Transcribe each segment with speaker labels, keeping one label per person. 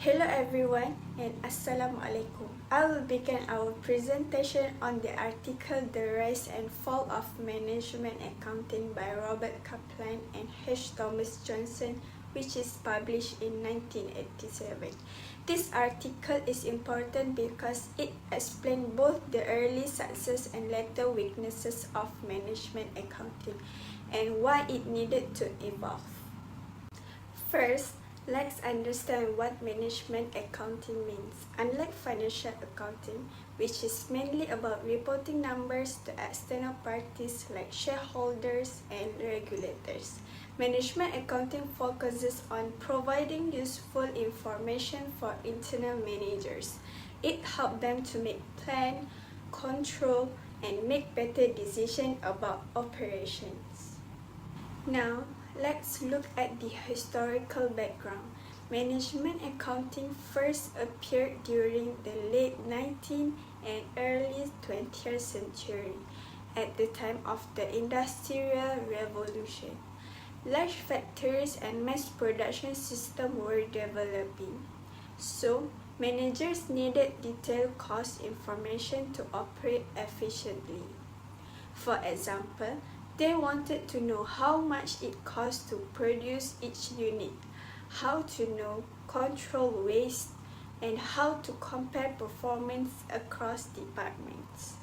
Speaker 1: Hello everyone and Assalamualaikum. I will begin our presentation on the article The Rise and Fall of Management Accounting by Robert Kaplan and H. Thomas Johnson, which is published in 1987. This article is important because it explains both the early success and later weaknesses of management accounting and why it needed to evolve. First, let's understand what management accounting means. Unlike financial accounting, which is mainly about reporting numbers to external parties like shareholders and regulators, management accounting focuses on providing useful information for internal managers. It helps them to make plan, control, and make better decisions about operations. Now, let's look at the historical background. Management accounting first appeared during the late 19th and early 20th century, at the time of the Industrial Revolution. Large factories and mass production systems were developing, so managers needed detailed cost information to operate efficiently. For example, they wanted to know how much it costs to produce each unit, how to control waste, and how to compare performance across departments.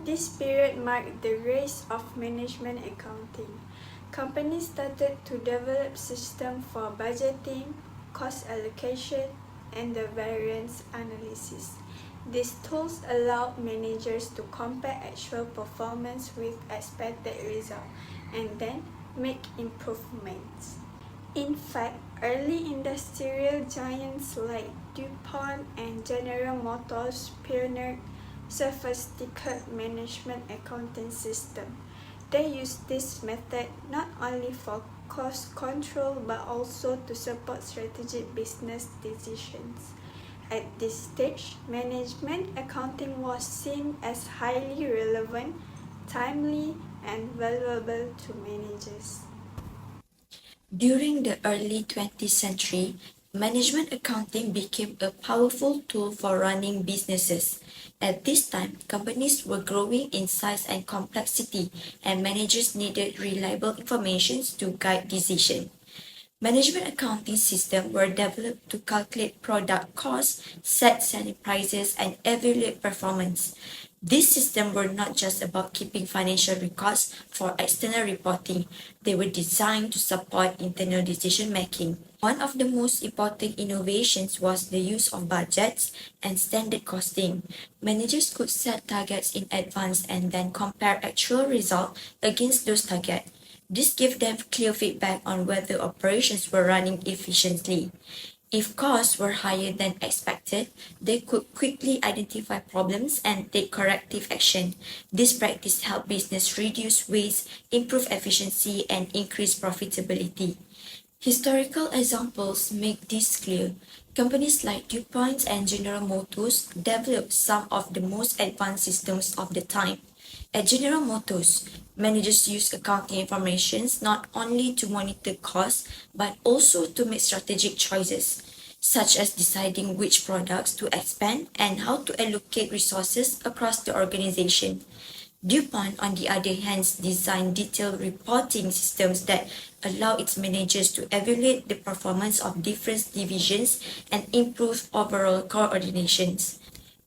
Speaker 1: This period marked the rise of management accounting. Companies started to develop systems for budgeting, cost allocation, and the variance analysis. These tools allow managers to compare actual performance with expected results and then make improvements. In fact, early industrial giants like DuPont and General Motors pioneered sophisticated management accounting systems. They used this method not only for cost control but also to support strategic business decisions. At this stage, management accounting was seen as highly relevant, timely, and valuable to managers.
Speaker 2: During the early 20th century, management accounting became a powerful tool for running businesses. At this time, companies were growing in size and complexity, and managers needed reliable information to guide decisions. Management accounting systems were developed to calculate product costs, set selling prices, and evaluate performance. These systems were not just about keeping financial records for external reporting, they were designed to support internal decision making. One of the most important innovations was the use of budgets and standard costing. Managers could set targets in advance and then compare actual results against those targets. This gave them clear feedback on whether operations were running efficiently. If costs were higher than expected, they could quickly identify problems and take corrective action. This practice helped business reduce waste, improve efficiency, and increase profitability. Historical examples make this clear. Companies like DuPont and General Motors developed some of the most advanced systems of the time. At General Motors, managers use accounting information not only to monitor costs but also to make strategic choices, such as deciding which products to expand and how to allocate resources across the organization. DuPont, on the other hand, designed detailed reporting systems that allow its managers to evaluate the performance of different divisions and improve overall coordinations.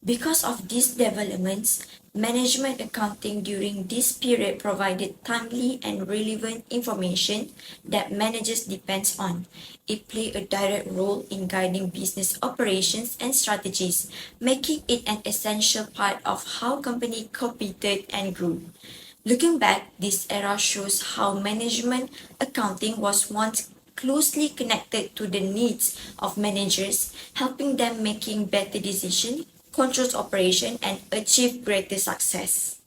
Speaker 2: Because of these developments, management accounting during this period provided timely and relevant information that managers depend on. It played a direct role in guiding business operations and strategies, making it an essential part of how companies competed and grew. Looking back, this era shows how management accounting was once closely connected to the needs of managers, helping them making better decisions, control operation, and achieve greater success.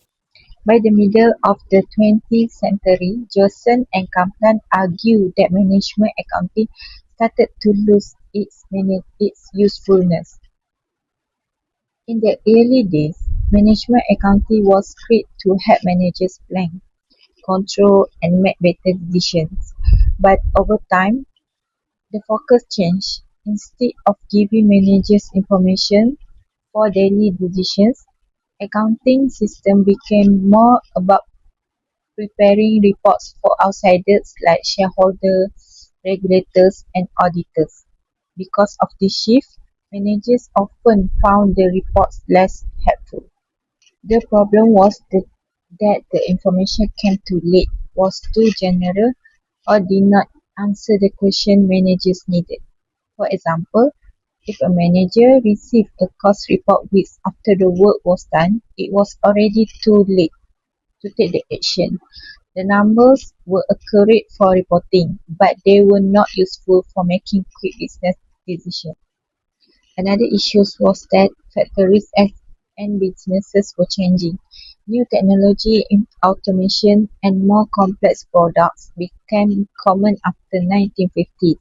Speaker 3: By the middle of the 20th century, Johnson and Kaplan argued that management accounting started to lose its usefulness. In the early days, management accounting was created to help managers plan, control, and make better decisions. But over time, the focus changed. Instead of giving managers information for daily decisions, accounting system became more about preparing reports for outsiders like shareholders, regulators, and auditors. Because of this shift, managers often found the reports less helpful. The problem was that the information came too late, was too general, or did not answer the question managers needed. For example, if a manager received a cost report weeks after the work was done, it was already too late to take the action. The numbers were accurate for reporting, but they were not useful for making quick business decisions. Another issue was that factories and businesses were changing. New technology, automation, and more complex products became common after 1950s,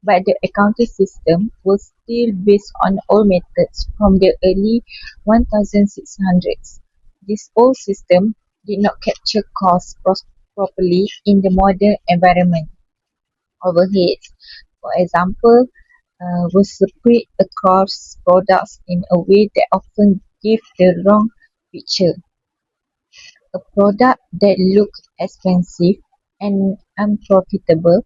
Speaker 3: but the accounting system was still based on old methods from the early 1600s. This old system did not capture costs properly in the modern environment. Overheads, for example, were spread across products in a way that often gave the wrong picture. A product that looked expensive and unprofitable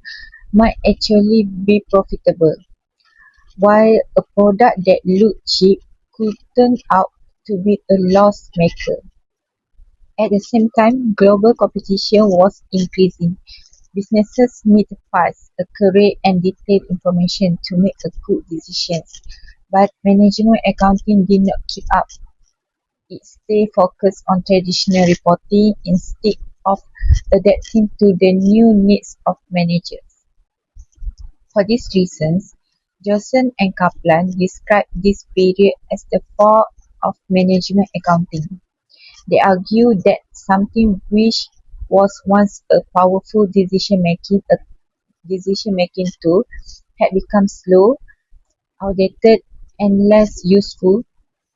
Speaker 3: might actually be profitable, while a product that looked cheap could turn out to be a loss maker. At the same time, global competition was increasing. Businesses need fast, accurate, and detailed information to make good decisions, but management accounting did not keep up. It stayed focused on traditional reporting instead of adapting to the new needs of managers. For these reasons, Johnson and Kaplan described this period as the fall of management accounting. They argue that something which was once a powerful decision-making tool had become slow, outdated, and less useful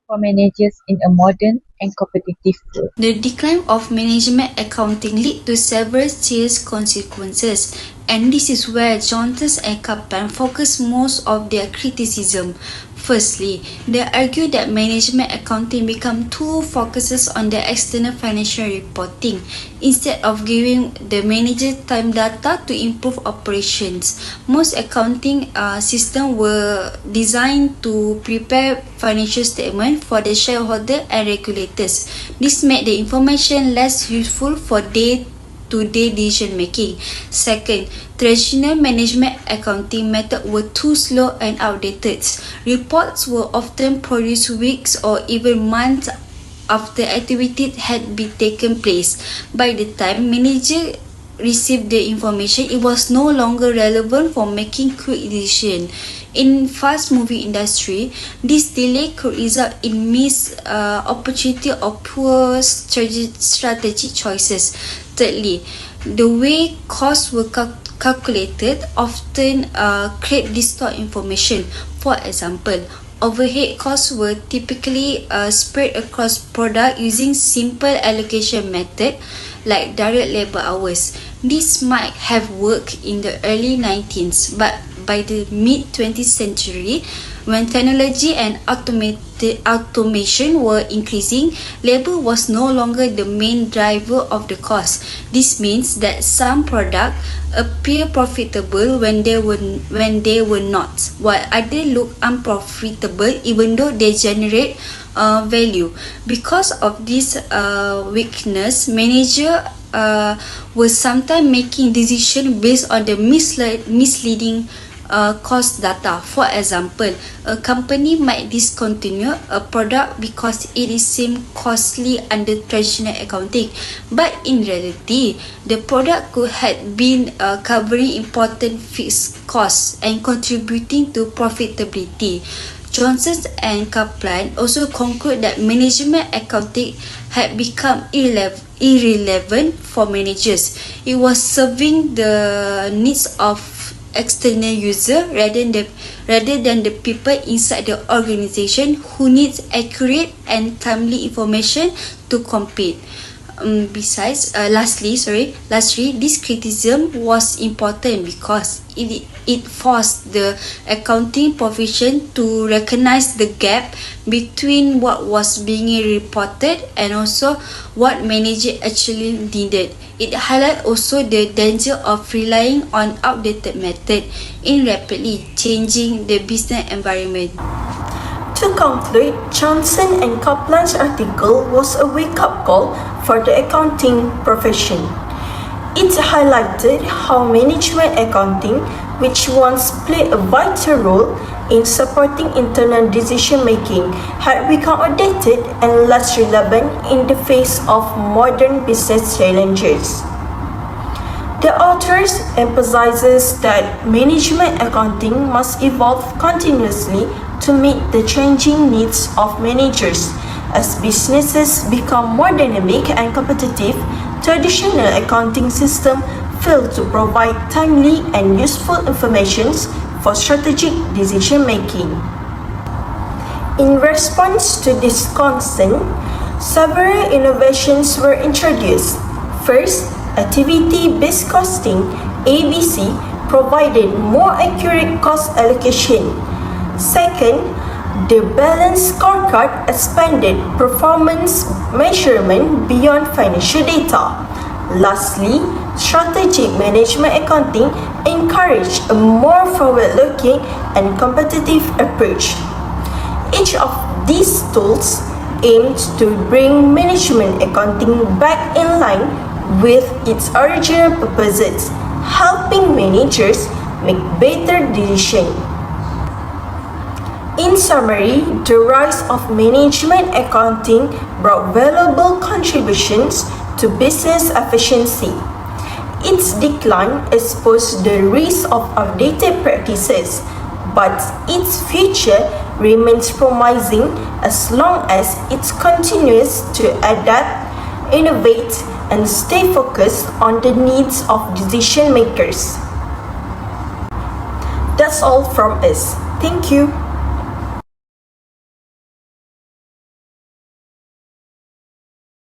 Speaker 3: for managers in a modern and competitive world.
Speaker 4: The decline of management accounting led to several serious consequences, and this is where Johnson and Kaplan focus most of their criticism. Firstly, they argue that management accounting become too focuses on the external financial reporting instead of giving the manager time data to improve operations. Most accounting systems were designed to prepare financial statements for the shareholder and regulators. This made the information less useful for day-to-day decision making. Second, traditional management accounting methods were too slow and outdated. Reports were often produced weeks or even months after activity had been taken place. By the time manager received the information, it was no longer relevant for making quick decisions. In fast-moving industry, this delay could result in missed opportunity or poor strategic choices. Thirdly, the way costs were calculated often create distorted information. For example, overhead costs were typically spread across product using simple allocation method like direct labor hours. This might have worked in the early 19th, but by the mid-20th century, when technology and automation were increasing, labor was no longer the main driver of the cost. This means that some products appear profitable when they were not, while others look unprofitable even though they generate value. Because of this weakness, manager were sometimes making decisions based on the misleading cost data. For example, a company might discontinue a product because it is seemed costly under traditional accounting, but in reality, the product could have been covering important fixed costs and contributing to profitability. Johnson and Kaplan also conclude that management accounting had become irrelevant for managers. It was serving the needs of external user rather than the people inside the organization who needs accurate and timely information to compete. Lastly, this criticism was important because it forced the accounting profession to recognize the gap between what was being reported and also what manager actually needed. It highlights also the danger of relying on outdated method in rapidly changing the business environment.
Speaker 5: To conclude, Johnson and Kaplan's article was a wake-up call for the accounting profession. It highlighted how management accounting, which once played a vital role in supporting internal decision-making, had become outdated and less relevant in the face of modern business challenges. The authors emphasizes that management accounting must evolve continuously to meet the changing needs of managers. As businesses become more dynamic and competitive, traditional accounting systems fail to provide timely and useful information for strategic decision making. In response to this concern, several innovations were introduced. First, activity-based costing (ABC) provided more accurate cost allocation. Second, the balanced scorecard expanded performance measurement beyond financial data. Lastly, strategic management accounting encouraged a more forward-looking and competitive approach. Each of these tools aimed to bring management accounting back in line with its original purposes, helping managers make better decisions. In summary, the rise of management accounting brought valuable contributions to business efficiency. Its decline exposed the risk of outdated practices, but its future remains promising as long as it continues to adapt, innovate, and stay focused on the needs of decision makers. That's all from us. Thank you.